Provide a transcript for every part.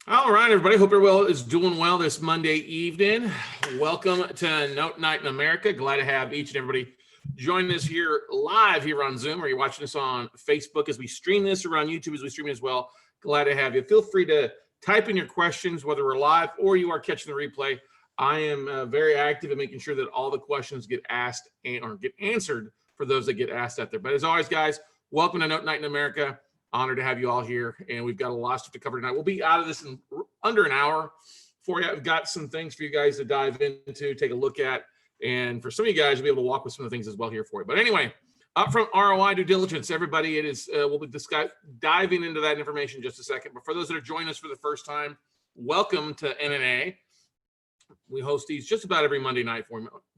All right, everybody. Hope everyone is doing well this Monday evening. Welcome to Note Night in America. Glad to have each and everybody join us here live here on Zoom, or you're watching us on Facebook as we stream this, or on YouTube as we stream it as well. Glad to have you. Feel free to type in your questions, whether we're live or you are catching the replay. I am very active in making sure that all the questions get asked or get answered for those that get asked out there. But as always, guys, welcome to Note Night in America. Honored to have you all here, and we've got a lot of stuff to cover tonight. We'll be out of this in under an hour for you. I've got some things for you guys to dive into, take a look at, and for some of you guys, you'll be able to walk with some of the things as well here for you. But anyway, up from ROI due diligence, everybody, it is we'll be diving into that information in just a second. But for those that are joining us for the first time, welcome to NNA. We host these just about every Monday night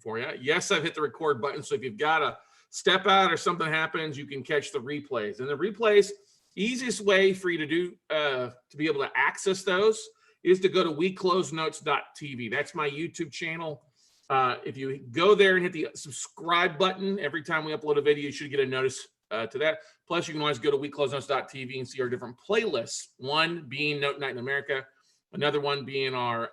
for you. Yes, I've hit the record button, so if you've got to step out or something happens, you can catch the replays. And the replays, easiest way for you to do to be able to access those is to go to weclosenotes.tv. That's my YouTube channel. If you go there and hit the subscribe button every time we upload a video, you should get a notice to that. Plus, you can always go to weclosenotes.tv and see our different playlists. One being Note Night in America, another one being our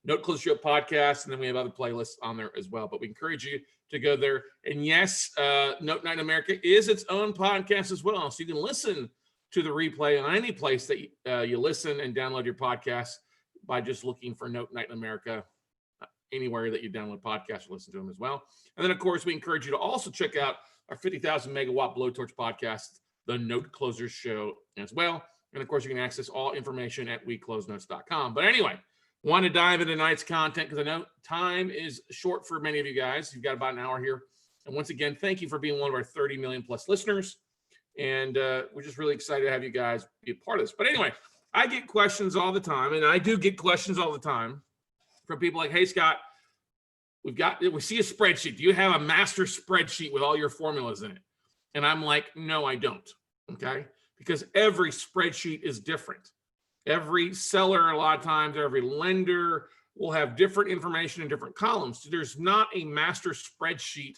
Note Close Show podcast, and then we have other playlists on there as well. But we encourage you to go there. And yes, Note Night in America is its own podcast as well. So you can listen to the replay on any place that you listen and download your podcast by just looking for Note Night in America anywhere that you download podcasts or listen to them as well. And then, of course, we encourage you to also check out our 50,000 megawatt blowtorch podcast, the Note Closers Show as well. And, of course, you can access all information at weclosenotes.com. But anyway, want to dive into tonight's content because I know time is short for many of you guys. You've got about an hour here. And once again, thank you for being one of our 30 million plus listeners. And we're just really excited to have you guys be a part of this. But anyway, I get questions all the time, and I do get questions all the time from people like, hey, Scott, we see a spreadsheet. Do you have a master spreadsheet with all your formulas in it? And I'm like, no, I don't. Okay. Because every spreadsheet is different. Every seller, a lot of times, every lender will have different information in different columns. So there's not a master spreadsheet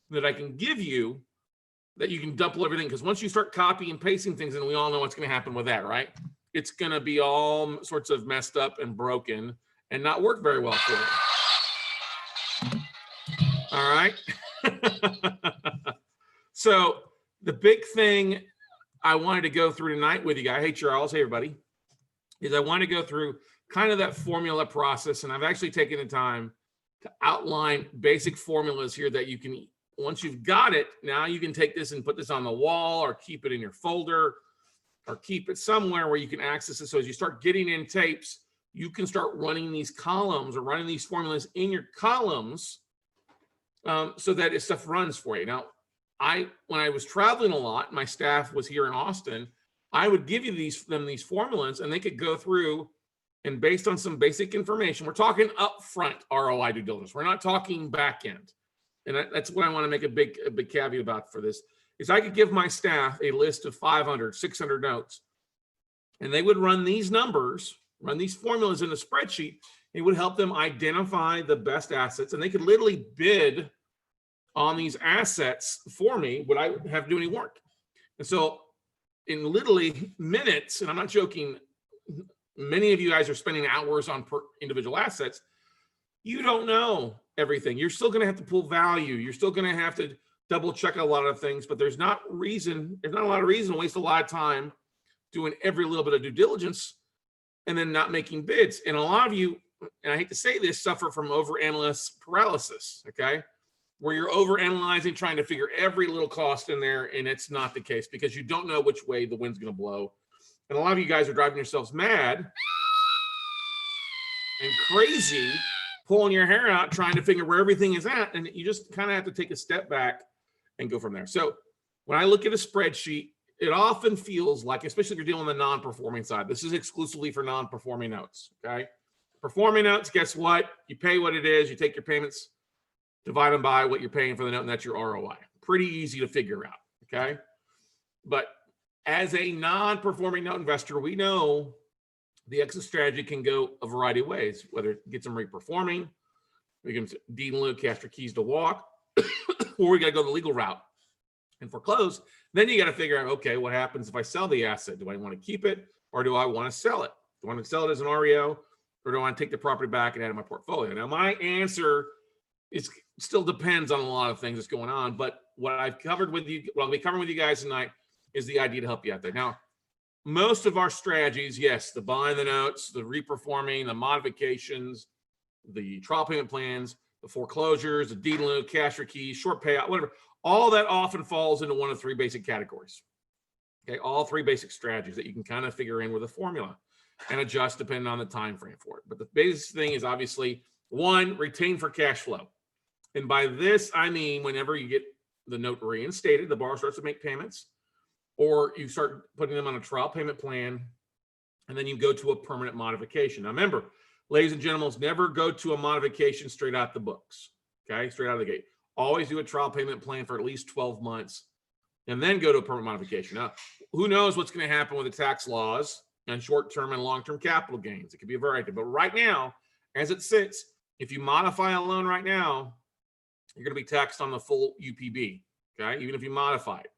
that I can give you that you can double everything. Because once you start copying and pasting things, and we all know what's going to happen with that, right? It's going to be all sorts of messed up and broken and not work very well for you. All right. So the big thing I wanted to go through tonight with you guys, hey, Charles, hey, everybody, is I want to go through kind of that formula process. And I've actually taken the time to outline basic formulas here that you can, once you've got it, now you can take this and put this on the wall or keep it in your folder or keep it somewhere where you can access it. So as you start getting in tapes, you can start running these columns or running these formulas in your columns so that this stuff runs for you. Now, when I was traveling a lot, my staff was here in Austin, I would give you these formulas, and they could go through and based on some basic information, we're talking upfront ROI due diligence. We're not talking back end. And that's what I want to make a big caveat about for this, is I could give my staff a list of 500, 600 notes, and they would run these numbers, run these formulas in a spreadsheet. It would help them identify the best assets, and they could literally bid on these assets for me without I have to do any work. And so in literally minutes, and I'm not joking, many of you guys are spending hours on per individual assets. You don't know everything. You're still going to have to pull value. You're still going to have to double check a lot of things, but there's not a lot of reason to waste a lot of time doing every little bit of due diligence and then not making bids. And a lot of you, and I hate to say this, suffer from overanalysis paralysis, okay? Where you're overanalyzing, trying to figure every little cost in there, and it's not the case because you don't know which way the wind's going to blow. And a lot of you guys are driving yourselves mad and crazy, pulling your hair out, trying to figure where everything is at, and you just kind of have to take a step back and go from there. So when I look at a spreadsheet, it often feels like, especially if you're dealing on the non-performing side, this is exclusively for non-performing notes, okay? Performing notes, guess what? You pay what it is, you take your payments, divide them by what you're paying for the note, and that's your ROI. Pretty easy to figure out, okay? But as a non-performing note investor, we know the exit strategy can go a variety of ways, whether it gets them reperforming, we can deed in lieu, cash for keys to walk, or we got to go the legal route and foreclose. Then you got to figure out, okay, what happens if I sell the asset? Do I want to keep it or do I want to sell it? Do I want to sell it as an REO or do I want to take the property back and add it to my portfolio? Now, my answer is still depends on a lot of things that's going on, but what I've covered with you, what I'll be covering with you guys tonight is the idea to help you out there. Now, most of our strategies, yes, the buying the notes, the reperforming, the modifications, the trial payment plans, the foreclosures, the deed in lieu, cash for keys, short payout, whatever, all that often falls into one of three basic categories. Okay, all three basic strategies that you can kind of figure in with a formula and adjust depending on the time frame for it. But the basic thing is obviously one, retain for cash flow. And by this, I mean, whenever you get the note reinstated, the borrower starts to make payments, or you start putting them on a trial payment plan, and then you go to a permanent modification. Now, remember, ladies and gentlemen, never go to a modification straight out the books, okay? Straight out of the gate. Always do a trial payment plan for at least 12 months, and then go to a permanent modification. Now, who knows what's going to happen with the tax laws and short-term and long-term capital gains? It could be a variety. But right now, as it sits, if you modify a loan right now, you're going to be taxed on the full UPB, okay? Even if you modify it.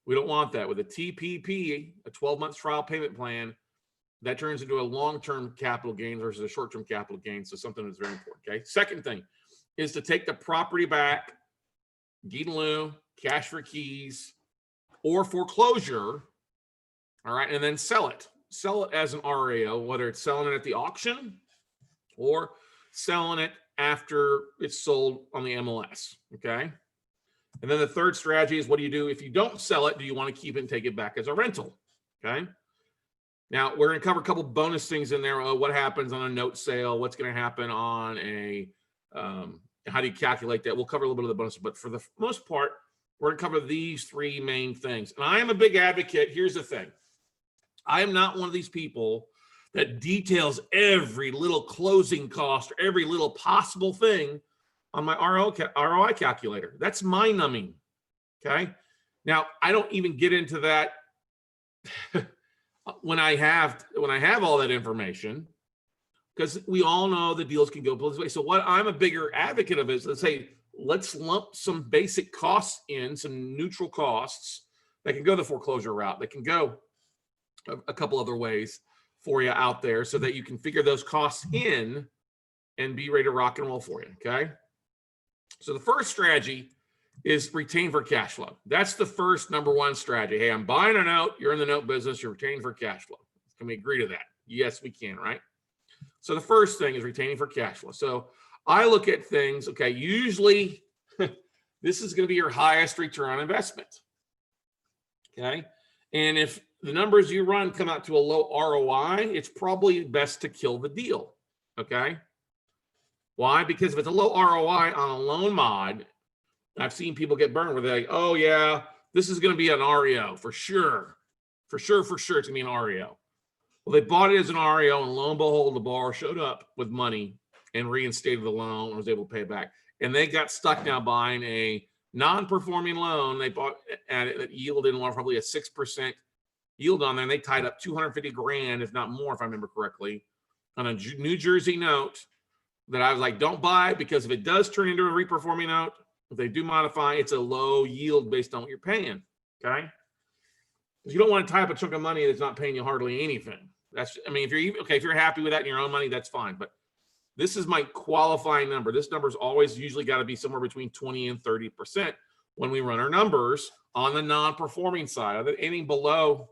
We don't want that. With a TPP, a 12-month trial payment plan, that turns into a long-term capital gain versus a short-term capital gain. So something that's very important, okay? Second thing is to take the property back, deed in lieu, cash for keys, or foreclosure, all right, and then sell it. Sell it as an REO, whether it's selling it at the auction or selling it after it's sold on the MLS, okay? And then the third strategy is, what do you do if you don't sell it? Do you want to keep it and take it back as a rental, okay? Now, we're going to cover a couple bonus things in there. What happens on a note sale? What's going to happen on a, how do you calculate that? We'll cover a little bit of the bonus, but for the most part, we're going to cover these three main things. And I am a big advocate. Here's the thing. I am not one of these people that details every little closing cost or every little possible thing on my ROI calculator. That's mind numbing. Okay. Now, I don't even get into that when I have all that information, because we all know the deals can go both ways. So what I'm a bigger advocate of is, let's lump some basic costs in, some neutral costs that can go the foreclosure route, that can go a couple other ways for you out there, so that you can figure those costs in and be ready to rock and roll for you, okay? So the first strategy is retain for cash flow. That's the first number one strategy. Hey, I'm buying a note. You're in the note business. You're retaining for cash flow. Can we agree to that? Yes, we can, right? So the first thing is retaining for cash flow. So I look at things, okay, usually this is going to be your highest return on investment, okay? And if the numbers you run come out to a low ROI, it's probably best to kill the deal, okay? Why? Because if it's a low ROI on a loan mod, I've seen people get burned where they're like, oh yeah, this is going to be an REO for sure. For sure, it's going to be an REO. Well, they bought it as an REO, and lo and behold, the borrower showed up with money and reinstated the loan and was able to pay it back. And they got stuck now buying a non-performing loan. They bought at it that yielded probably a 6% yield on there, and they tied up 250 grand, if not more, if I remember correctly, on a New Jersey note that I was like, don't buy, because if it does turn into a reperforming note, if they do modify, it's a low yield based on what you're paying, okay? Because you don't want to tie up a chunk of money that's not paying you hardly anything. That's, I mean, if you're happy with that in your own money, that's fine. But this is my qualifying number. This number's always usually got to be somewhere between 20 and 30% when we run our numbers on the non-performing side. Anything below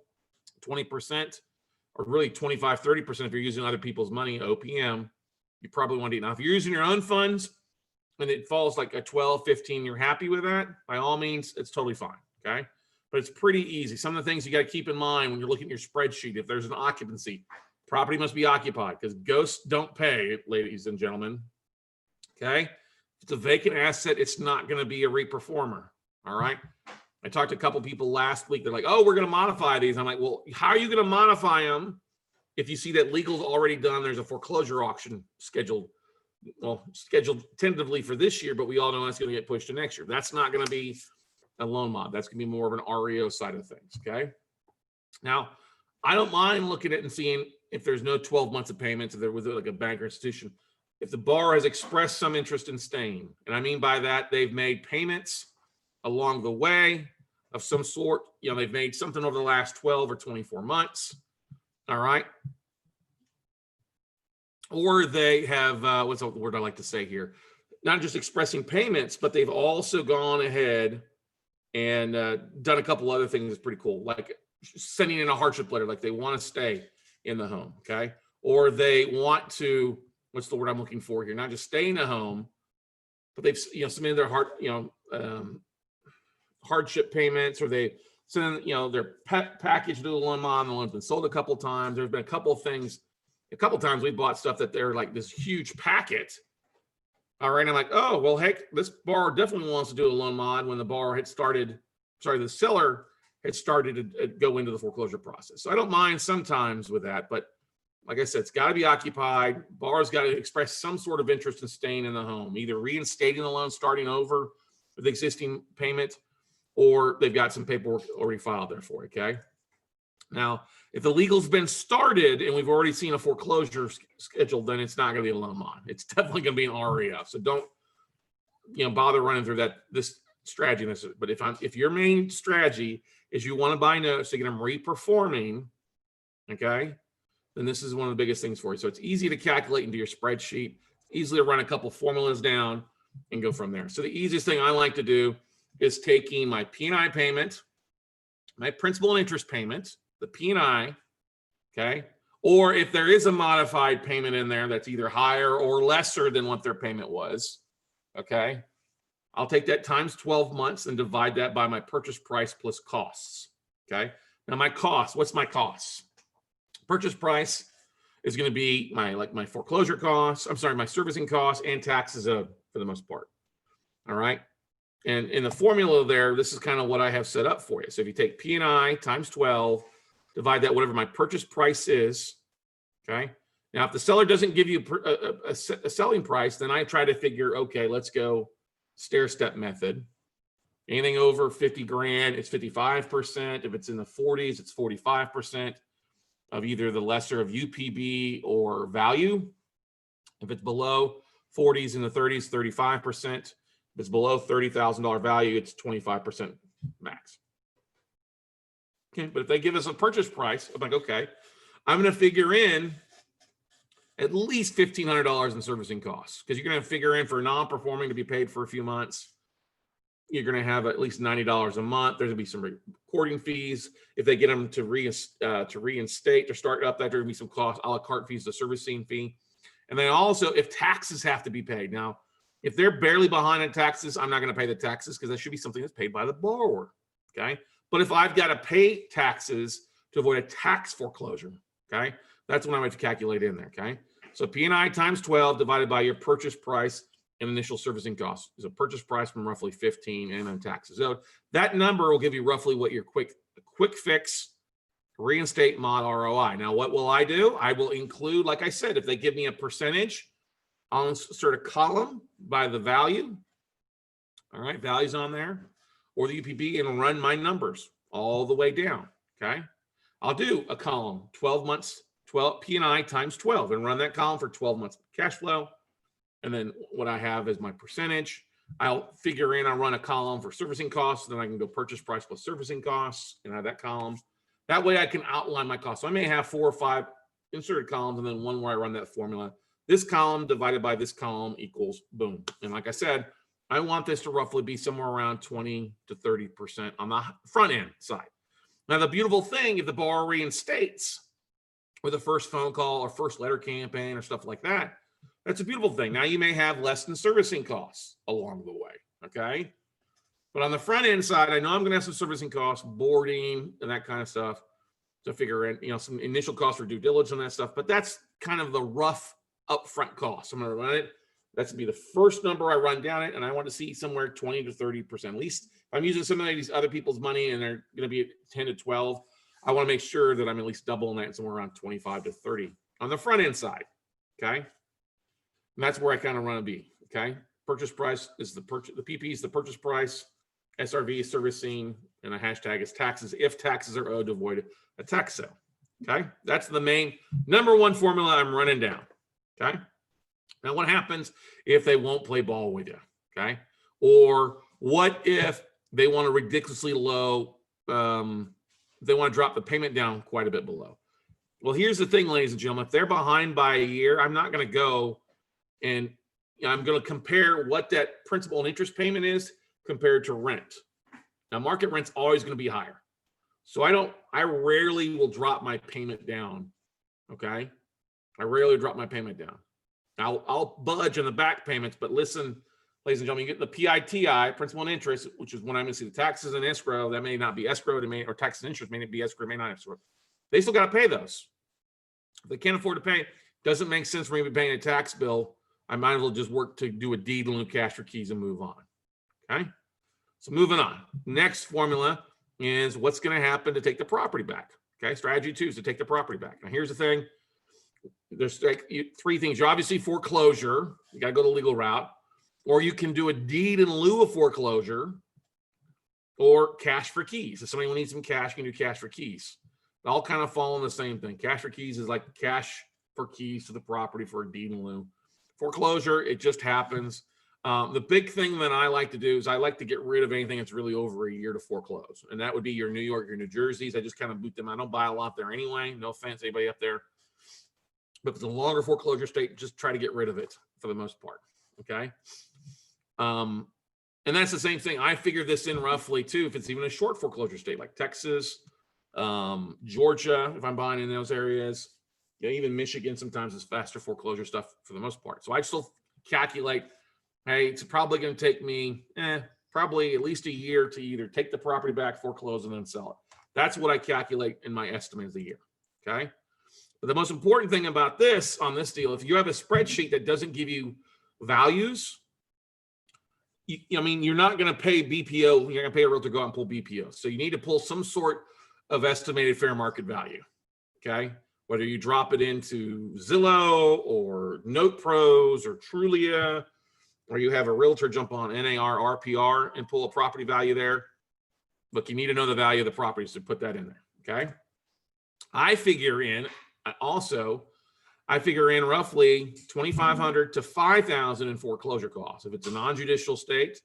20%, or really 25, 30% if you're using other people's money, OPM, you probably want to eat. Now, if you're using your own funds and it falls like a 12, 15, you're happy with that, by all means, it's totally fine, okay? But it's pretty easy. Some of the things you got to keep in mind when you're looking at your spreadsheet, if there's an occupancy, property must be occupied, because ghosts don't pay, ladies and gentlemen, okay? If it's a vacant asset, it's not going to be a reperformer, all right? I talked to a couple people last week. They're like, oh, we're going to modify these. I'm like, well, how are you going to modify them if you see that legal's already done? There's a foreclosure auction scheduled tentatively for this year, but we all know that's going to get pushed to next year. That's not going to be a loan mod. That's going to be more of an REO side of things, okay? Now, I don't mind looking at it and seeing if there's no 12 months of payments, if there was like a bank or institution, if the borrower has expressed some interest in staying. And I mean by that, they've made payments along the way, of some sort. You know, they've made something over the last 12 or 24 months. All right. Or they have, what's the word I like to say here? Not just expressing payments, but they've also gone ahead and done a couple other things that's pretty cool, like sending in a hardship letter, like they want to stay in the home, okay? Or they want to, what's the word I'm looking for here? Not just stay in the home, but they've, you know, submitted their hardship payments, or they send, you know, their package to the loan mod. The loan's been sold a couple of times. There's been a couple of things. A couple of times we bought stuff that they're like this huge packet. All right, I'm like, oh, well, heck, this borrower definitely wants to do a loan mod when the borrower had started, the seller had started to go into the foreclosure process. So I don't mind sometimes with that, but like I said, it's got to be occupied. Borrower's got to express some sort of interest in staying in the home, either reinstating the loan, starting over with the existing payment, or they've got some paperwork already filed there for it, okay? Now, if the legal's been started and we've already seen a foreclosure scheduled, then it's not going to be a loan mod. It's definitely going to be an REF. So don't, you know, bother running through this strategy. But if your main strategy is you want to buy notes to get them reperforming, okay, then this is one of the biggest things for you. So it's easy to calculate into your spreadsheet, easily to run a couple formulas down and go from there. So the easiest thing I like to do is taking my P&I payment, my principal and interest payment, the P&I, okay? Or if there is a modified payment in there that's either higher or lesser than what their payment was, okay? I'll take that times 12 months and divide that by my purchase price plus costs, okay? Now my cost, what's my cost? Purchase price is gonna be my foreclosure costs, my servicing costs and taxes for the most part, all right? And in the formula there, this is kind of what I have set up for you. So if you take P&I times 12, divide that whatever my purchase price is, okay? Now, if the seller doesn't give you a selling price, then I try to figure, okay, let's go stair-step method. Anything over 50 grand, it's 55%. If it's in the 40s, it's 45% of either the lesser of UPB or value. If it's below 40s in the 30s, 35%. If it's below $30,000 value, it's 25% max. Okay, but if they give us a purchase price, I'm like, okay, I'm going to figure in at least $1,500 in servicing costs, because you're going to figure in for non-performing to be paid for a few months. You're going to have at least $90 a month. There's going to be some recording fees. If they get them to reinstate or start up, that there's going to be some cost, a la carte fees, the servicing fee. And then also if taxes have to be paid. Now, if they're barely behind on taxes, I'm not going to pay the taxes because that should be something that's paid by the borrower, okay? But if I've got to pay taxes to avoid a tax foreclosure, okay, that's when I have to calculate in there, okay? So P&I times 12 divided by your purchase price and initial servicing costs is a purchase price from roughly 15 and then taxes. So that number will give you roughly what your quick fix reinstate mod ROI. Now, what will I do? I will include, like I said, if they give me a percentage, I'll insert a column by the value. All right, values on there, or the UPB, and run my numbers all the way down, okay? I'll do a column, 12 months, 12 P&I times 12, and run that column for 12 months cash flow. And then what I have is my percentage. I'll figure in, I'll run a column for servicing costs, then I can go purchase price plus servicing costs and have that column. That way I can outline my costs. So I may have 4 or 5 inserted columns and then one where I run that formula. This column divided by this column equals boom. And like I said, I want this to roughly be somewhere around 20 to 30% on the front end side. Now, the beautiful thing, if the borrower reinstates with a first phone call or first letter campaign or stuff like that, that's a beautiful thing. Now you may have less than servicing costs along the way, okay? But on the front end side, I know I'm gonna have some servicing costs, boarding and that kind of stuff to figure in, you know, some initial costs for due diligence and that stuff, but that's kind of the rough upfront cost. I'm gonna run it. That's gonna be the first number I run down it, and I want to see somewhere 20 to 30%. At least if I'm using some of these other people's money and they're gonna be 10 to 12, I wanna make sure that I'm at least doubling that somewhere around 25 to 30 on the front end side, okay? And that's where I kind of run a B, okay? Purchase price is the PP is the purchase price, SRV is servicing, and a hashtag is taxes if taxes are owed to avoid a tax sale, okay? That's the main number one formula I'm running down, okay? Now, what happens if they won't play ball with you, okay? Or what if they want a ridiculously low, they want to drop the payment down quite a bit below. Well, here's the thing, ladies and gentlemen, if they're behind by a year, I'm not going to go and I'm going to compare what that principal and interest payment is compared to rent. Now, market rent's always going to be higher. So I rarely will drop my payment down. Okay. I rarely drop my payment down. I'll budge on the back payments, but listen, ladies and gentlemen, you get the PITI, principal and interest, which is when I'm going to see the taxes and escrow. That may not be escrow, or taxes and interest may not be escrow, may not escrow. They still got to pay those. If they can't afford to pay, doesn't make sense for me to be paying a tax bill. I might as well just work to do a deed in lieu cash for keys and move on. Okay. So moving on. Next formula is what's going to happen to take the property back. Okay. Strategy 2 is to take the property back. Now, here's the thing. There's like 3 things. You're obviously foreclosure. You got to go the legal route, or you can do a deed in lieu of foreclosure, or cash for keys. If somebody needs some cash, you can do cash for keys. They all kind of fall in the same thing. Cash for keys is like cash for keys to the property for a deed in lieu. Foreclosure, it just happens. The big thing that I like to do is I like to get rid of anything that's really over a year to foreclose. And that would be your New York, your New Jerseys. I just kind of boot them. I don't buy a lot there anyway. No offense, anybody up there. But if it's a longer foreclosure state, just try to get rid of it for the most part. Okay. And that's the same thing. I figure this in roughly too, if it's even a short foreclosure state like Texas, Georgia, if I'm buying in those areas, even Michigan sometimes is faster foreclosure stuff for the most part. So I still calculate, hey, it's probably going to take me probably at least a year to either take the property back, foreclose, and then sell it. That's what I calculate in my estimate of the year. Okay. But the most important thing about this on this deal, if you have a spreadsheet that doesn't give you values, I mean, you're not going to pay BPO. You're going to pay a realtor to go out and pull BPO. So you need to pull some sort of estimated fair market value. Okay. Whether you drop it into Zillow or Note Pros or Trulia, or you have a realtor jump on NAR, RPR and pull a property value there. Look, you need to know the value of the property, so put that in there. Okay. I figure in roughly $2,500 to $5,000 in foreclosure costs. If it's a non-judicial state,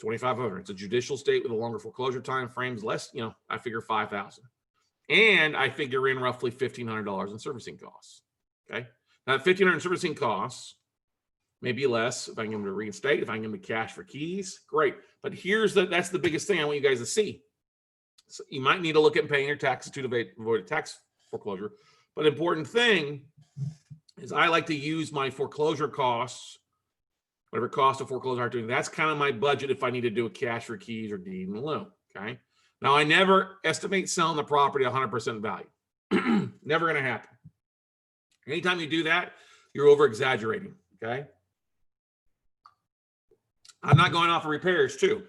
$2,500. It's a judicial state with a longer foreclosure time frames, less, I figure $5,000. And I figure in roughly $1,500 in servicing costs. Okay. Now, $1,500 in servicing costs, maybe less if I can get them to reinstate, if I can get them to cash for keys, great. But that's the biggest thing I want you guys to see. So you might need to look at paying your taxes to avoid a tax foreclosure. But important thing is I like to use my foreclosure costs, whatever cost of foreclosure I'm doing. That's kind of my budget if I need to do a cash for keys or deed in lieu. Okay. Now, I never estimate selling the property 100% value. Never going to happen. Anytime you do that, you're over exaggerating. Okay. I'm not going off of repairs too.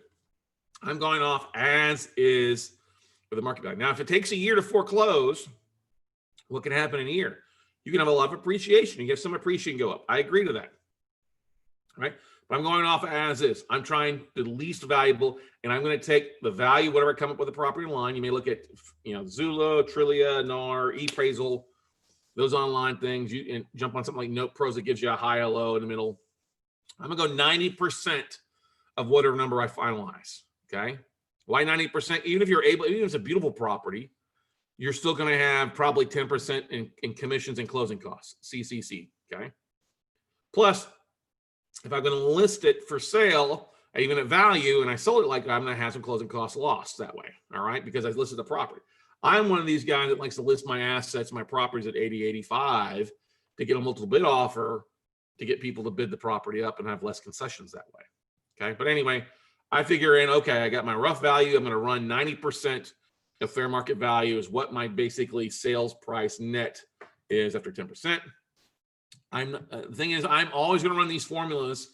I'm going off as is for the market value. Now, if it takes a year to foreclose, what can happen in a year? You can have a lot of appreciation. You get some appreciation go up. I agree to that. Right. But I'm going off as is. I'm trying the least valuable, and I'm going to take the value, whatever I come up with the property line. You may look at, Zillow, Trulia, NAR, ePraisal, those online things. You can jump on something like Note Pros that gives you a high, a low in the middle. I'm going to go 90% of whatever number I finalize. Okay. Why 90%? Even if even if it's a beautiful property, you're still going to have probably 10% in commissions and closing costs, CCC. Okay. Plus, if I'm going to list it for sale, even at value, and I sold it like I'm going to have some closing costs lost that way. All right. Because I listed the property. I'm one of these guys that likes to list my assets, my properties at 80, 85 to get a multiple bid offer to get people to bid the property up and have less concessions that way. Okay. But anyway, I figure in, okay, I got my rough value. I'm going to run 90% of fair market value is what my basically sales price net is after 10%. The thing is, I'm always going to run these formulas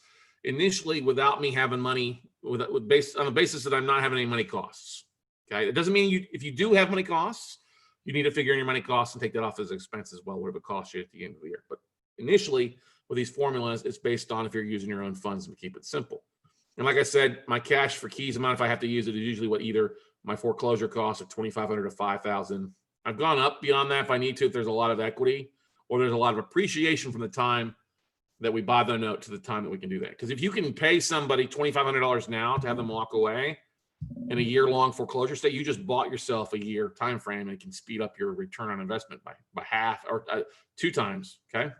initially without me having money, based on the basis that I'm not having any money costs. Okay. It doesn't mean if you do have money costs, you need to figure in your money costs and take that off as expense as well, whatever it costs you at the end of the year. But initially with these formulas, it's based on if you're using your own funds to keep it simple. And like I said, my cash for keys amount, if I have to use it, is usually what either my foreclosure costs of $2,500 to $5,000. I've gone up beyond that if I need to, if there's a lot of equity or there's a lot of appreciation from the time that we buy the note to the time that we can do that. Because if you can pay somebody $2,500 now to have them walk away, in a year-long foreclosure state, you just bought yourself a year time frame and can speed up your return on investment by half or 2 times. Okay.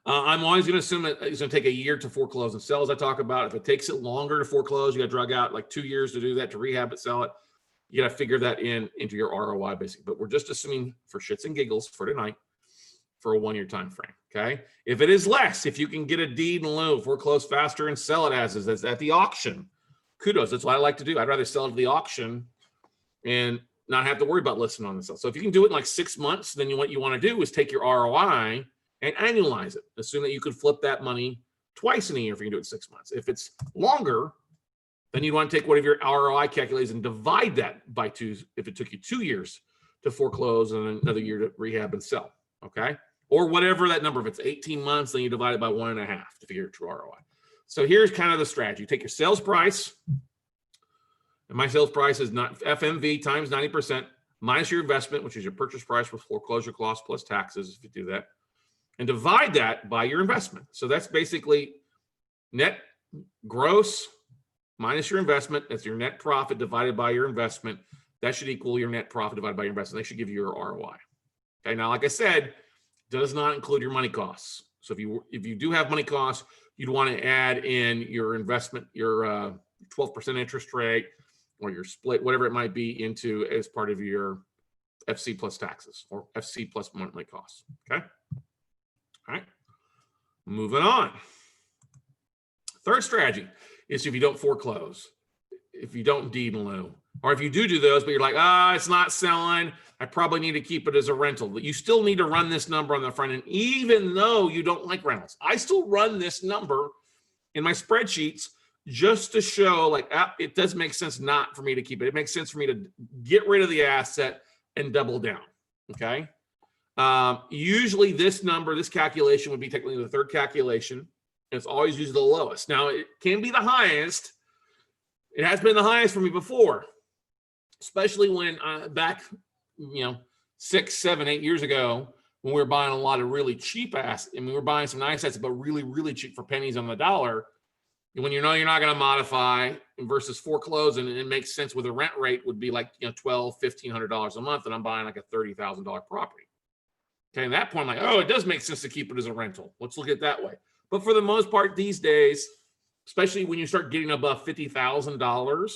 I'm always going to assume that it's going to take a year to foreclose and sell, as I talk about. If it takes it longer to foreclose, you got to drag out like 2 years to do that, to rehab it, sell it. You got to figure that into your ROI basically. But we're just assuming for shits and giggles for tonight for a 1-year time frame. Okay. If it is less, if you can get a deed in lieu, foreclose faster and sell it as is, that's at the auction, kudos. That's what I like to do. I'd rather sell it at the auction and not have to worry about listing on the sale. So if you can do it in like 6 months, then what you want to do is take your ROI and annualize it. Assume that you could flip that money twice in a year if you can do it in 6 months. If it's longer, then you want to take whatever your ROI calculates and divide that by 2. If it took you 2 years to foreclose and another year to rehab and sell, okay? Or whatever that number, if it's 18 months, then you divide it by 1.5 to figure your true ROI. So here's kind of the strategy. You take your sales price, and my sales price is not FMV times 90% minus your investment, which is your purchase price with foreclosure costs plus taxes, if you do that, and divide that by your investment. So that's basically net gross minus your investment. That's your net profit divided by your investment. That should equal your net profit divided by your investment. They should give you your ROI. Okay. Now, like I said, does not include your money costs. So if you do have money costs, you'd want to add in your investment, your 12% interest rate, or your split, whatever it might be, into as part of your FC plus taxes or FC plus monthly costs. Okay. All right, moving on. Third strategy is if you don't foreclose, if you don't deed in lieu, or if you do those, but you're like, it's not selling, I probably need to keep it as a rental. But you still need to run this number on the front end, even though you don't like rentals. I still run this number in my spreadsheets just to show like, it does make sense not for me to keep it. It makes sense for me to get rid of the asset and double down, okay? Usually this number, this calculation would be technically the third calculation, and it's always usually the lowest. Now it can be the highest. It has been the highest for me before, especially when back, 6, 7, 8 years ago, when we were buying a lot of really cheap assets, and we were buying some nice assets, but really, really cheap for pennies on the dollar. And when you know you're not going to modify versus foreclose, and it makes sense with a rent rate would be like $1,200, $1,500 a month, and I'm buying like a $30,000 property. Okay, at that point, I'm like, it does make sense to keep it as a rental. Let's look at it that way. But for the most part these days, especially when you start getting above $50,000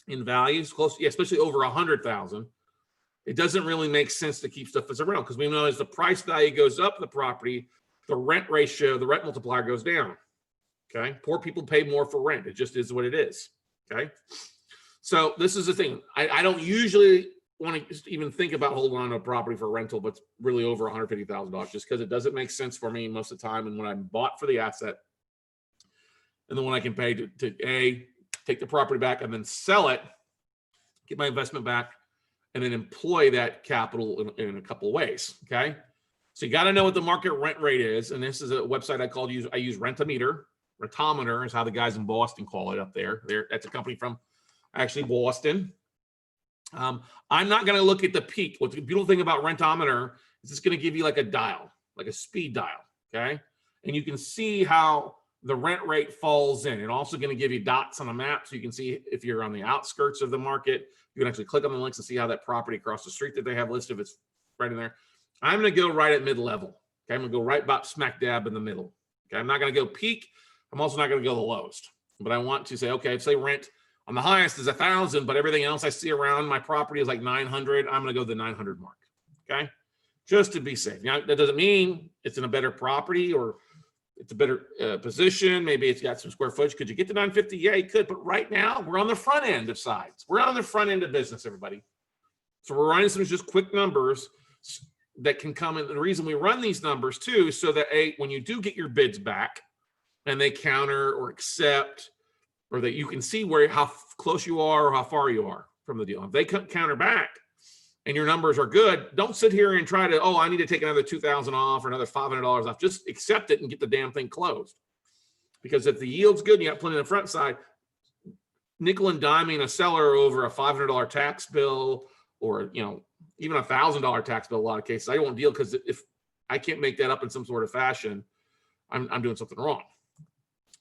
in values, especially over $100,000, it doesn't really make sense to keep stuff as a rental, because we know as the price value goes up the property, the rent ratio, the rent multiplier goes down. Okay, poor people pay more for rent. It just is what it is. Okay, so this is the thing. I don't usually want to even think about holding on to a property for rental, but it's really over $150,000, just because it doesn't make sense for me most of the time. And when I'm bought for the asset, and then when I can pay to take the property back and then sell it, get my investment back, and then employ that capital in a couple of ways. Okay, so you got to know what the market rent rate is, and this is a website I use Rentometer. Rentometer is how the guys in Boston call it up there. That's a company from actually Boston. I'm not going to look at the peak. What's the beautiful thing about Rentometer is it's going to give you like a dial, like a speed dial, okay? And you can see how the rent rate falls in. It's also going to give you dots on a map, so you can see if you're on the outskirts of the market. You can actually click on the links and see how that property across the street that they have listed, if it's right in there. I'm going to go right at mid-level. Okay, I'm going to go right about smack dab in the middle. Okay, I'm not going to go peak. I'm also not going to go the lowest. But I want to say, okay, say rent on the highest is 1,000, but everything else I see around my property is like 900. I'm going to go the 900 mark. Okay, just to be safe. Now that doesn't mean it's in a better property or it's a better position. Maybe it's got some square footage. Could you get to 950? Yeah, you could. But right now we're on the front end of sides. We're on the front end of business, everybody. So we're running some just quick numbers that can come in. The reason we run these numbers too, so that when you do get your bids back and they counter or accept, or that you can see how close you are or how far you are from the deal. If they counter back and your numbers are good, don't sit here and try to, I need to take another $2,000 off or another $500 off. Just accept it and get the damn thing closed. Because if the yield's good and you got plenty on the front side, nickel and diming a seller over a $500 tax bill or, even a $1,000 tax bill, a lot of cases, I won't deal, because if I can't make that up in some sort of fashion, I'm doing something wrong.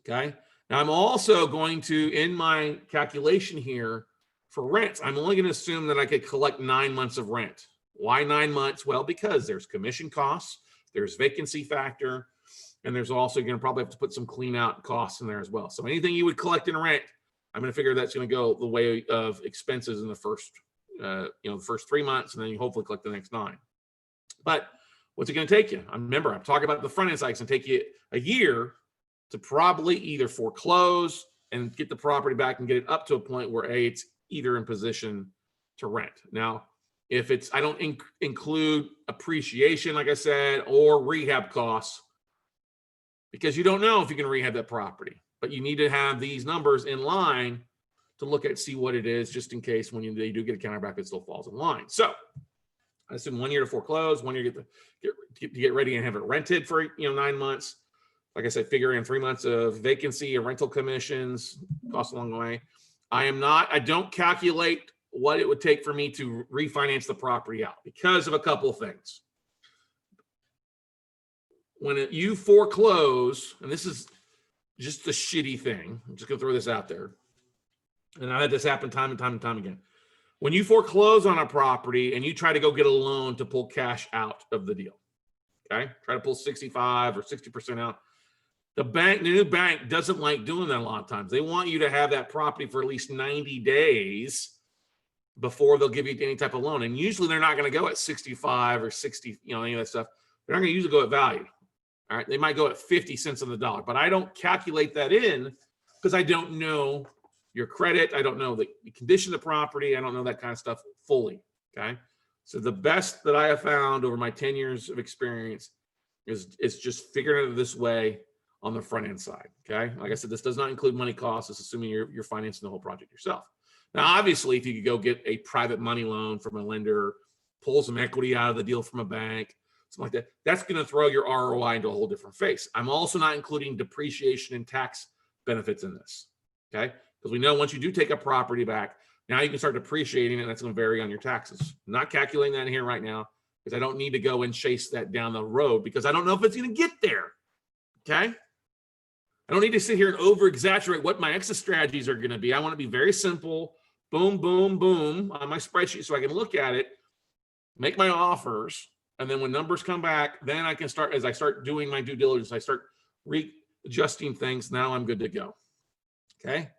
Okay. Now, I'm also going to, in my calculation here for rents, I'm only going to assume that I could collect 9 months of rent. Why 9 months? Well, because there's commission costs, there's vacancy factor, and there's also, you're going to probably have to put some clean out costs in there as well. So anything you would collect in rent, I'm going to figure that's going to go the way of expenses in the first, the first 3 months, and then you hopefully collect the next 9. But what's it going to take you? Remember, I'm talking about the front end side. It's going to take you a year to probably either foreclose and get the property back and get it up to a point where it's either in position to rent. Now, if it's, I don't include appreciation, like I said, or rehab costs, because you don't know if you can rehab that property, but you need to have these numbers in line to look at, see what it is, just in case when they do get a counterback, it still falls in line. So I assume 1 year to foreclose, 1 year to get ready and have it rented for 9 months. Like I said, figure in 3 months of vacancy and rental commissions, costs along the way. I don't calculate what it would take for me to refinance the property out because of a couple of things. When you foreclose, and this is just the shitty thing, I'm just gonna throw this out there, and I had this happen time and time and time again. When you foreclose on a property and you try to go get a loan to pull cash out of the deal, okay? Try to pull 65 or 60% out. The new bank doesn't like doing that a lot of times. They want you to have that property for at least 90 days before they'll give you any type of loan. And usually they're not going to go at 65 or 60, any of that stuff. They're not going to usually go at value. All right. They might go at 50 cents on the dollar, but I don't calculate that in because I don't know your credit. I don't know the condition of the property. I don't know that kind of stuff fully. Okay. So the best that I have found over my 10 years of experience is just figuring it this way on the front end side. Okay. Like I said, this does not include money costs. It's assuming you're financing the whole project yourself. Now, obviously, if you could go get a private money loan from a lender, pull some equity out of the deal from a bank, something like that, that's going to throw your ROI into a whole different face. I'm also not including depreciation and tax benefits in this. Okay. Because we know once you do take a property back, now you can start depreciating it, and that's going to vary on your taxes. I'm not calculating that in here right now because I don't need to go and chase that down the road because I don't know if it's going to get there. Okay. I don't need to sit here and over exaggerate what my exit strategies are going to be. I want to be very simple, boom, boom, boom on my spreadsheet so I can look at it, make my offers. And then when numbers come back, then I can start, as I start doing my due diligence, I start readjusting things. Now I'm good to go. Okay.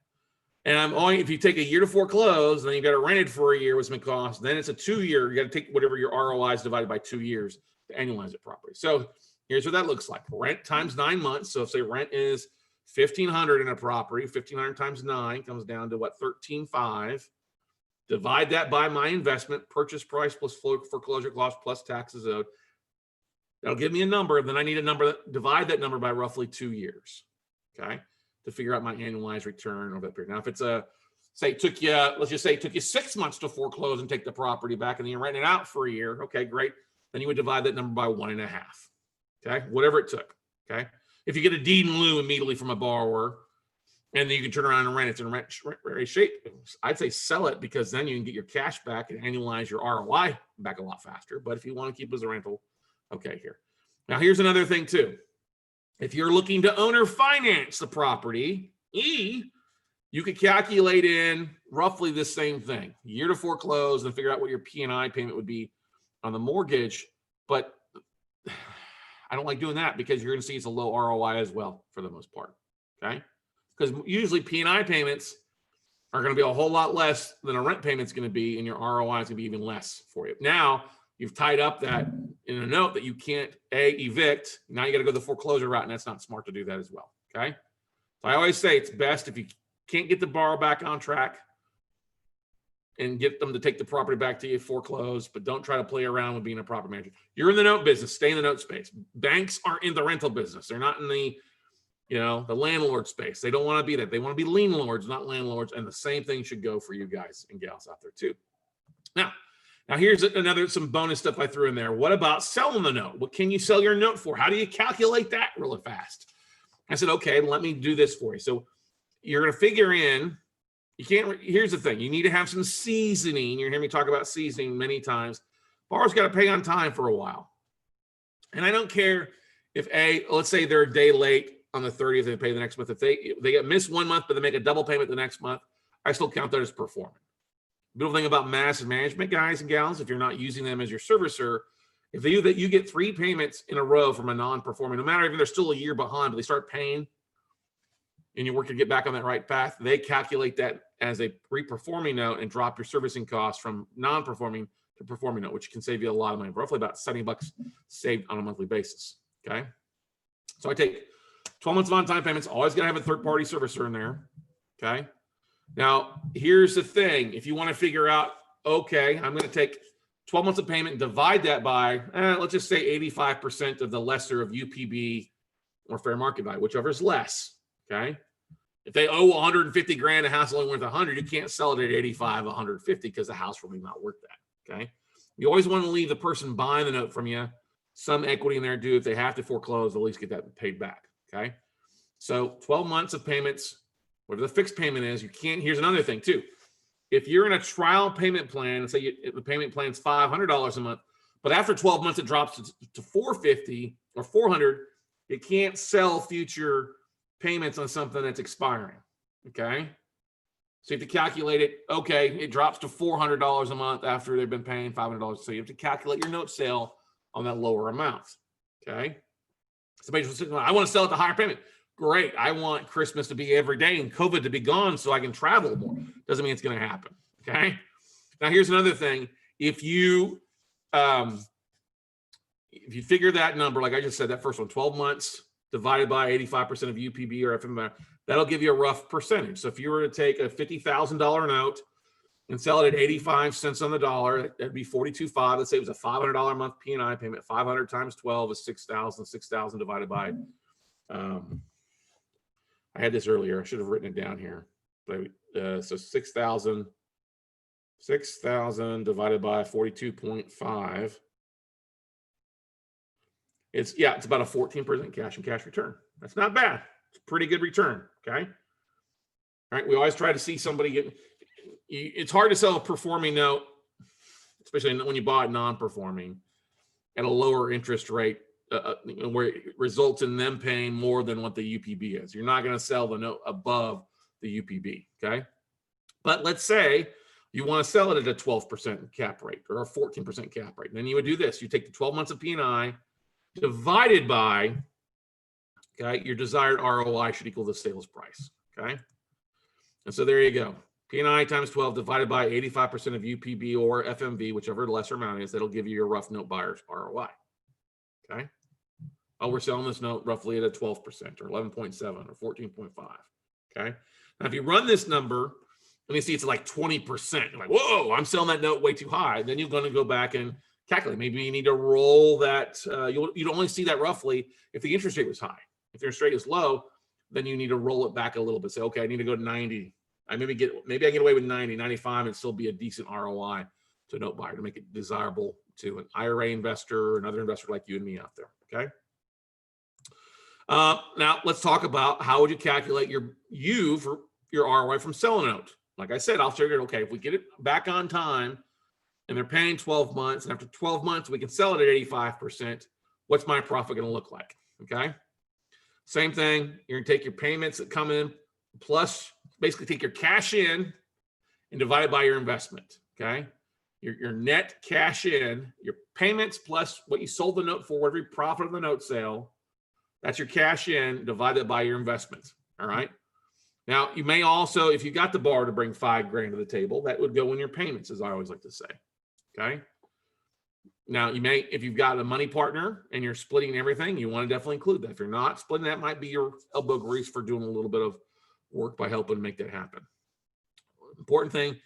And if you take a year to foreclose, then you got to rent it for a year, what's going to cost. Then it's a 2 year. You got to take whatever your ROI is divided by 2 years to annualize it properly. So here's what that looks like. Rent times 9 months. So if say rent is $1,500 in a property, 1,500 times 9 comes down to what? 13.5. Divide that by my investment, purchase price plus foreclosure cost plus taxes owed. That'll give me a number. Then I need a number, divide that number by roughly 2 years, okay, to figure out my annualized return over that period. Now, if it's let's just say it took you 6 months to foreclose and take the property back, and then you're renting it out for a year, okay, great. Then you would divide that number by 1.5, okay, whatever it took, okay. If you get a deed in lieu immediately from a borrower, and then you can turn around and rent it in rent shape, I'd say sell it because then you can get your cash back and annualize your ROI back a lot faster. But if you want to keep it as a rental, okay, here. Now, here's another thing too. If you're looking to owner finance the property, you could calculate in roughly the same thing, year to foreclose, and figure out what your P&I payment would be on the mortgage. But I don't like doing that because you're going to see it's a low ROI as well for the most part, okay? Because usually P&I payments are going to be a whole lot less than a rent payment's going to be, and your ROI is going to be even less for you. Now, you've tied up that in a note that you can't, evict. Now you got to go the foreclosure route, and that's not smart to do that as well, okay? So I always say it's best if you can't get the borrower back on track and get them to take the property back to you, foreclose, but don't try to play around with being a property manager. You're in the note business, stay in the note space. Banks aren't in the rental business. They're not in the landlord space. They don't want to be that. They want to be lien lords, not landlords. And the same thing should go for you guys and gals out there too. Now here's some bonus stuff I threw in there. What about selling the note? What can you sell your note for? How do you calculate that really fast? I said, okay, let me do this for you. So you're going to figure in, here's the thing. You need to have some seasoning. You're hearing me talk about seasoning many times. Borrowers got to pay on time for a while. And I don't care if let's say they're a day late on the 30th and pay the next month. If they get missed 1 month, but they make a double payment the next month, I still count that as performing. Beautiful thing about massive management, guys and gals, if you're not using them as your servicer, if they do that, you get 3 payments in a row from a non-performing, no matter if they're still a year behind, but they start paying and you work to get back on that right path, they calculate that as a re-performing note and drop your servicing costs from non-performing to performing note, which can save you a lot of money, roughly about $70 saved on a monthly basis. Okay. So I take 12 months of on-time payments, always going to have a third-party servicer in there. Okay. Now, here's the thing. If you want to figure out, okay, I'm going to take 12 months of payment and divide that by, let's just say 85% of the lesser of UPB or fair market value, whichever is less. Okay. If they owe 150 grand, a house only worth 100, you can't sell it at 85, 150 because the house really not worth that. Okay. You always want to leave the person buying the note from you some equity in there, do if they have to foreclose, at least get that paid back. Okay. So 12 months of payments, whatever the fixed payment is, you can't, here's another thing too. If you're in a trial payment plan, and say the payment plan is $500 a month, but after 12 months, it drops to $450 or $400, you can't sell future payments on something that's expiring. Okay. So you have to calculate it. Okay. It drops to $400 a month after they've been paying $500. So you have to calculate your note sale on that lower amount. Okay. So basically, I want to sell at the higher payment. Great. I want Christmas to be every day and COVID to be gone so I can travel more. Doesn't mean it's going to happen. Okay. Now here's another thing. If you figure that number, like I just said, that first one, 12 months divided by 85% of UPB or FMI, that'll give you a rough percentage. So if you were to take a $50,000 note and sell it at 85 cents on the dollar, that'd be 42.5. Let's say it was a $500 a month P&I payment. 500 times 12 is 6,000. 6,000 divided by, I had this earlier. I should have written it down here. But, so 6,000 divided by 42.5. It's about a 14% cash and cash return. That's not bad. It's a pretty good return. Okay. All right. We always try to see somebody get, it's hard to sell a performing note, especially when you buy it non-performing at a lower interest rate, where it results in them paying more than what the UPB is. You're not going to sell the note above the UPB. Okay. But let's say you want to sell it at a 12% cap rate or a 14% cap rate. And then you would do this. You take the 12 months of P&I divided by, okay, your desired ROI should equal the sales price. Okay. And so there you go. P&I times 12 divided by 85% of UPB or FMV, whichever the lesser amount is, that'll give you your rough note buyer's ROI. Okay. Oh, we're selling this note roughly at a 12% or 11.7 or 14.5. Okay. Now, if you run this number and you see it's like 20%, you're like, whoa, I'm selling that note way too high. Then you're going to go back and calculate. Maybe you need to roll that. You'd only see that roughly if the interest rate was high. If the interest rate is low, then you need to roll it back a little bit. Say, okay, I need to go to 90. Maybe I get away with 90, 95 and still be a decent ROI to a note buyer to make it desirable to an IRA investor, another investor like you and me out there. Okay. Now let's talk about how would you calculate your ROI from selling a note. Like I said, I'll figure, okay, if we get it back on time and they're paying 12 months, and after 12 months, we can sell it at 85%. What's my profit going to look like? Okay. Same thing. You're going to take your payments that come in, plus basically take your cash in and divide it by your investment. Okay. Your net cash in, your payments plus what you sold the note for, every profit of the note sale, that's your cash in divided by your investment. All right. Now you may also, if you got the bar to bring $5,000 to the table, that would go in your payments, as I always like to say. Okay. Now you may, if you've got a money partner and you're splitting everything, you want to definitely include that. If you're not splitting, that might be your elbow grease for doing a little bit of work by helping make that happen. Important thing,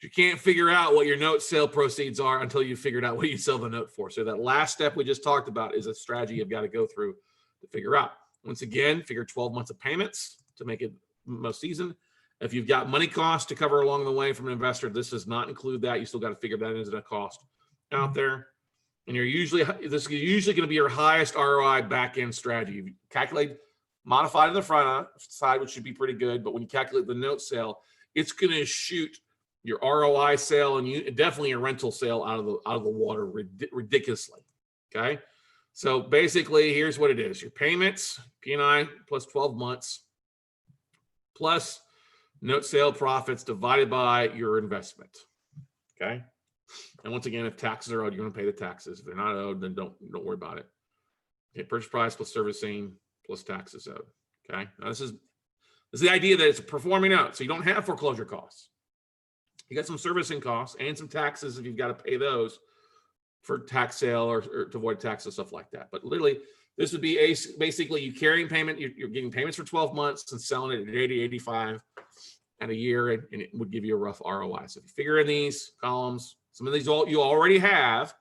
you can't figure out what your note sale proceeds are until you figured out what you sell the note for. So that last step we just talked about is a strategy you've got to go through to figure out. Once again, figure 12 months of payments to make it most seasoned. If you've got money costs to cover along the way from an investor, this does not include that. You still got to figure that as a cost out there. And this is usually going to be your highest ROI back-end strategy. You calculate modified on the front side, which should be pretty good. But when you calculate the note sale, it's going to shoot your ROI sale and definitely your rental sale out of the water ridiculously. Okay. So basically, here's what it is. Your payments, P&I plus 12 months, plus note sale profits divided by your investment. Okay. And once again, if taxes are owed, you're going to pay the taxes. If they're not owed, then don't worry about it. Okay, purchase price plus servicing plus taxes owed. Okay. Now this is the idea that it's a performing note, so you don't have foreclosure costs. You got some servicing costs and some taxes if you've got to pay those for tax sale or to avoid taxes, stuff like that. But literally, this would be basically you carrying payment. You're getting payments for 12 months and selling it at 80, 85 at a year, and it would give you a rough ROI. So if you figure in these columns, some of these you already have.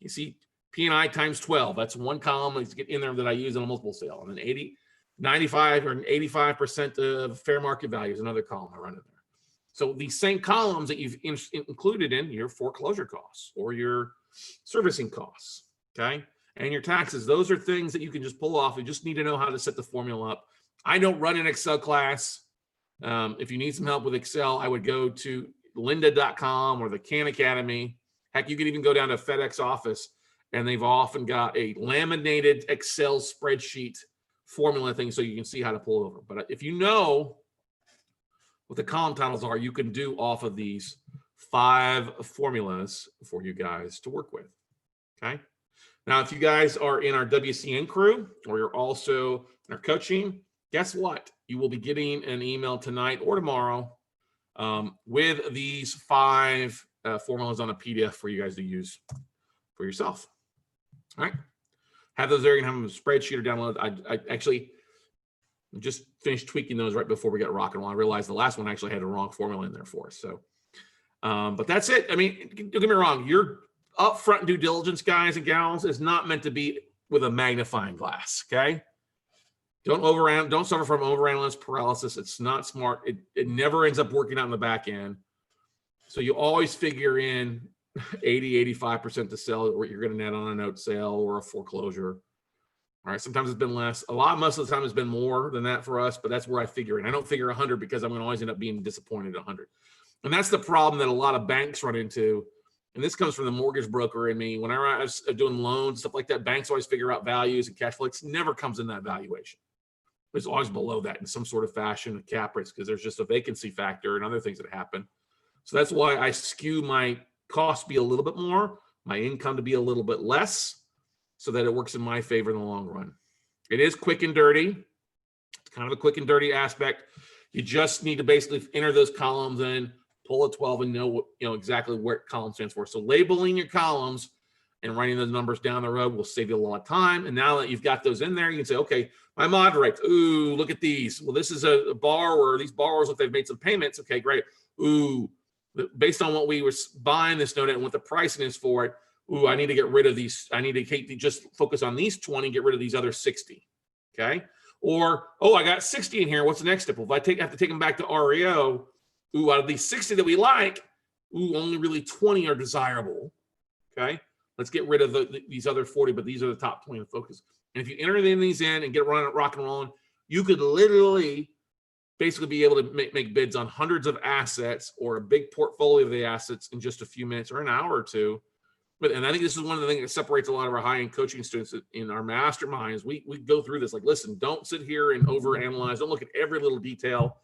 You see P&I times 12. That's one column that's get in there that I use on a multiple sale. And then 95 or 85% of fair market value is another column I run in there. So these same columns that you've included in your foreclosure costs or your servicing costs, okay, and your taxes, those are things that you can just pull off. You just need to know how to set the formula up. I don't run an Excel class. If you need some help with Excel, I would go to lynda.com or the Khan Academy. Heck, you can even go down to FedEx office, and they've often got a laminated Excel spreadsheet formula thing so you can see how to pull it over. But if you know what the column titles are, you can do off of these 5 formulas for you guys to work with. Okay. Now, if you guys are in our WCN crew or you're also in our coaching, guess what? You will be getting an email tonight or tomorrow with these 5 formulas on a PDF for you guys to use for yourself. All right. Have those there. You can have them in a spreadsheet or download. I actually just finished tweaking those right before we got rocking. Well, I realized the last one actually had a wrong formula in there for us. So, but that's it. I mean, don't get me wrong. Your upfront due diligence, guys and gals, is not meant to be with a magnifying glass. Okay. Don't suffer from overanalysis paralysis. It's not smart. It never ends up working out in the back end. So you always figure in 80, 85% to sell what you're going to net on a note sale or a foreclosure. All right. Sometimes it's been less. Most of the time it's been more than that for us, but that's where I figure in. I don't figure 100 because I'm going to always end up being disappointed at 100. And that's the problem that a lot of banks run into. And this comes from the mortgage broker in me. Whenever I was doing loans, stuff like that, banks always figure out values and cash flow. It never comes in that valuation. It's always below that in some sort of fashion, cap rates, because there's just a vacancy factor and other things that happen. So that's why I skew my cost to be a little bit more, my income to be a little bit less, so that it works in my favor in the long run. It is quick and dirty. It's kind of a quick and dirty aspect. You just need to basically enter those columns in, pull a 12 and know exactly what column stands for. So labeling your columns and writing those numbers down the road will save you a lot of time. And now that you've got those in there, you can say, okay, my mod rates, ooh, look at these. Well, this is a borrower. These borrowers, if they've made some payments, okay, great. Ooh, based on what we were buying this note at and what the pricing is for it, ooh, I need to get rid of these. I need to just focus on these 20, get rid of these other 60, okay? Or, oh, I got 60 in here. What's the next step? Well, if I have to take them back to REO, ooh, out of these 60 that we like, ooh, only really 20 are desirable, okay? Let's get rid of these other 40, but these are the top 20 to focus. And if you enter these in and get rock and rolling, you could literally basically be able to make bids on hundreds of assets or a big portfolio of the assets in just a few minutes or an hour or two. And I think this is one of the things that separates a lot of our high-end coaching students in our masterminds. We go through this like, listen, don't sit here and overanalyze. Don't look at every little detail.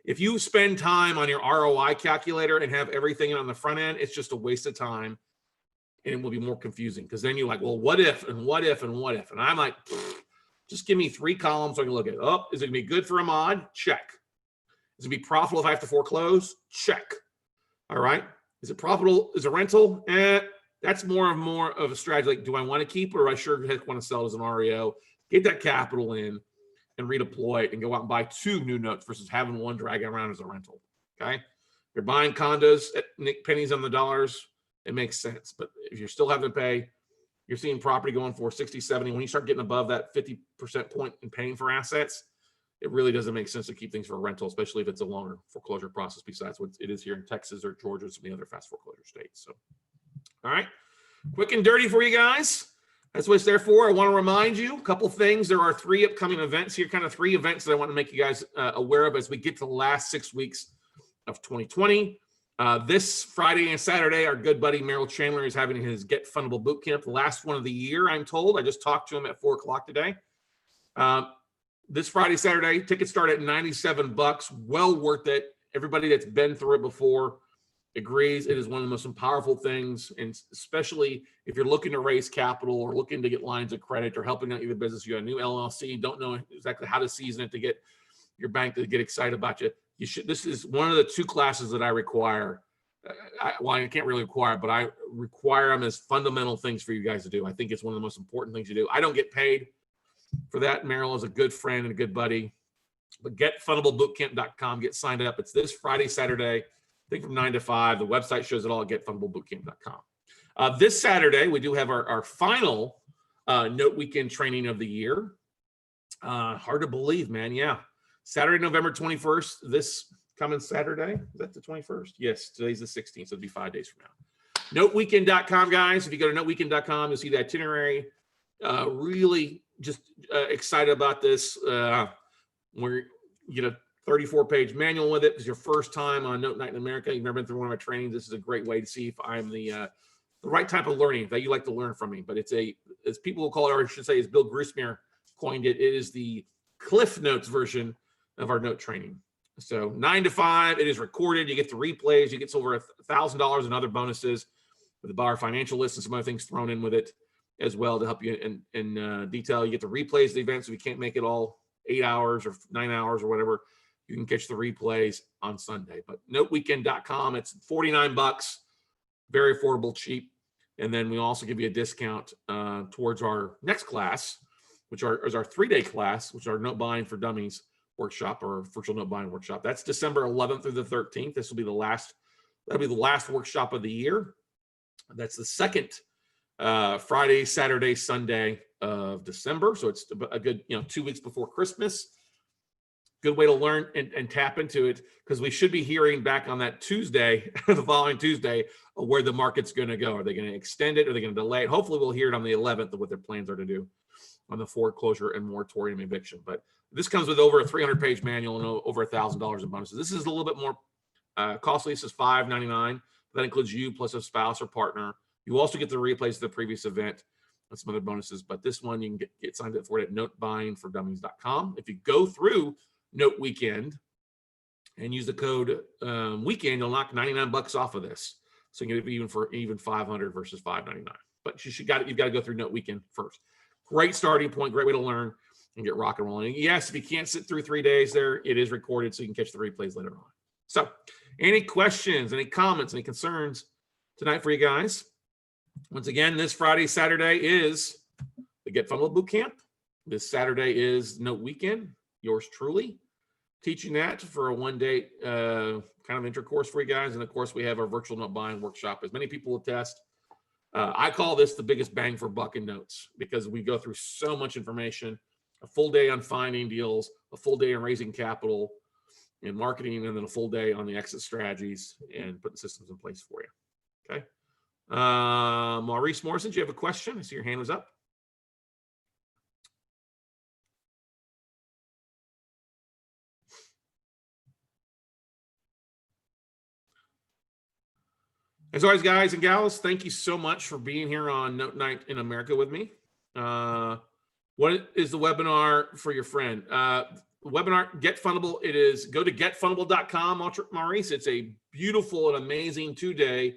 If you spend time on your ROI calculator and have everything on the front end, it's just a waste of time. And it will be more confusing because then you're like, well, what if and what if and what if? And I'm like, just give me 3 columns so I can look at it. Oh, is it gonna be good for a mod? Check. Is it gonna be profitable if I have to foreclose? Check. All right. Is it profitable? Is it rental? That's more of a strategy. Like, do I want to keep or do I sure heck want to sell it as an REO? Get that capital in and redeploy it and go out and buy 2 new notes versus having one dragging around as a rental. Okay. If you're buying condos at pennies on the dollars, it makes sense. But if you're still having to pay, you're seeing property going for 60, 70. When you start getting above that 50% point in paying for assets, it really doesn't make sense to keep things for a rental, especially if it's a longer foreclosure process besides what it is here in Texas or Georgia and some of the other fast foreclosure states. So, all right, quick and dirty for you guys. That's what it's there for. I want to remind you a couple things. There are 3 upcoming events here, kind of 3 events that I want to make you guys aware of as we get to the last 6 weeks of 2020. This Friday and Saturday, our good buddy Merrill Chandler is having his Get Fundable Bootcamp, the last one of the year, I'm told. I just talked to him at 4 o'clock today. This Friday, Saturday, tickets start at $97. Well worth it. Everybody that's been through it before agrees it is one of the most powerful things, and especially if you're looking to raise capital or looking to get lines of credit or helping out your business. You have a new LLC, don't know exactly how to season it to get your bank to get excited about you. You should. This is one of the 2 classes that I require. I can't really require, but I require them as fundamental things for you guys to do. I think it's one of the most important things you do. I don't get paid for that. Merrill is a good friend and a good buddy. But getfundablebootcamp.com. Get signed up. It's this Friday, Saturday, I think from 9 to 5. The website shows it all at getfundablebootcamp.com. This Saturday, we do have our final Note Weekend training of the year. Hard to believe, man. Yeah. Saturday, November 21st, this coming Saturday. Is that the 21st? Yes, today's the 16th, so it'll be 5 days from now. NoteWeekend.com, guys. If you go to NoteWeekend.com, you'll see the itinerary. Really just excited about this. You get a 34-page manual with it. It's your first time on Note Night in America. You've never been through one of my trainings. This is a great way to see if I'm the right type of learning that you like to learn from me. But as people will call it, or I should say, as Bill Grusmere coined it, it is the Cliff Notes version of our note training. So 9 to 5, it is recorded. You get the replays. You get over $1,000 in other bonuses with the Bar Financial List and some other things thrown in with it as well to help you in detail. You get the replays of the events. So we can't make it all 8 hours or 9 hours or whatever. You can catch the replays on Sunday. But noteweekend.com, it's $49, very affordable, cheap. And then we also give you a discount towards our next class, which is our 3-day class, which is our Note Buying for Dummies workshop, or virtual note buying workshop. That's December 11th through the 13th. This will be the last workshop of the year. That's the second Friday, Saturday, Sunday of December. So it's a good 2 weeks before Christmas. Good way to learn and tap into it, because we should be hearing back on that Tuesday, the following Tuesday, where the market's going to go. Are they going to extend it? Are they going to delay it? Hopefully we'll hear it on the 11th of what their plans are to do on the foreclosure and moratorium eviction. But this comes with over a 300-page manual and over $1,000 in bonuses. This is a little bit more costly. This is $599. That includes you plus a spouse or partner. You also get the replays of the previous event and some other bonuses. But this one, you can get signed up for it at notebuyingfordummies.com. If you go through Note Weekend and use the code weekend, you'll knock $99 off of this. So you can get it even $500 versus $599. But you've got to go through Note Weekend first. Great starting point, great way to learn and get rock and rolling. Yes, if you can't sit through 3 days there, it is recorded so you can catch the replays later on. So any questions, any comments, any concerns tonight for you guys? Once again, this Friday, Saturday is the Get Fundable Bootcamp. This Saturday is Note Weekend. Yours truly teaching that for a 1-day kind of intro course for you guys. And of course, we have our virtual note buying workshop, as many people attest. I call this the biggest bang for buck in notes, because we go through so much information, a full day on finding deals, a full day on raising capital and marketing, and then a full day on the exit strategies and putting systems in place for you. Okay. Maurice Morrison, do you have a question? I see your hand was up. As always, guys and gals, thank you so much for being here on Note Night in America with me. What is the webinar for your friend? Webinar, Get Fundable. It is, go to getfundable.com, Maurice. It's a beautiful and amazing 2-day.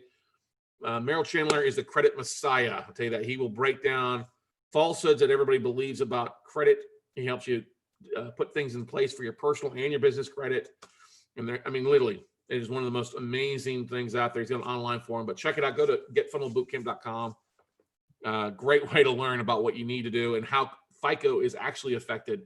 Merrill Chandler is the credit messiah. I'll tell you that. He will break down falsehoods that everybody believes about credit. He helps you put things in place for your personal and your business credit. And there, I mean, literally, it is one of the most amazing things out there. He's got an online forum, but check it out. Go to getfundablebootcamp.com. Great way to learn about what you need to do and how FICO is actually affected.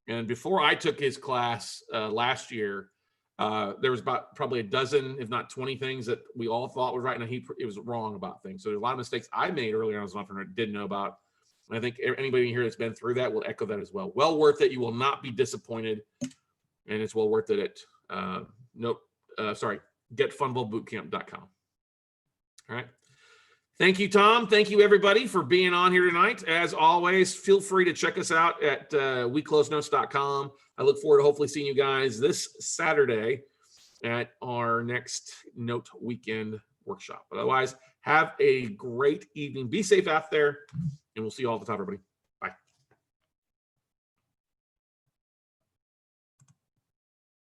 And before I took his class last year, there was about probably a dozen, if not 20 things that we all thought was right, and it was wrong about things. So there's a lot of mistakes I made earlier on as an entrepreneur didn't know about. And I think anybody here that's been through that will echo that as well. Well worth it. You will not be disappointed, and it's well worth it at getfundablebootcamp.com. All right. Thank you, Tom. Thank you, everybody, for being on here tonight. As always, feel free to check us out at weclosenotes.com. I look forward to hopefully seeing you guys this Saturday at our next Note Weekend workshop. But otherwise, have a great evening. Be safe out there, and we'll see you all at the top, everybody.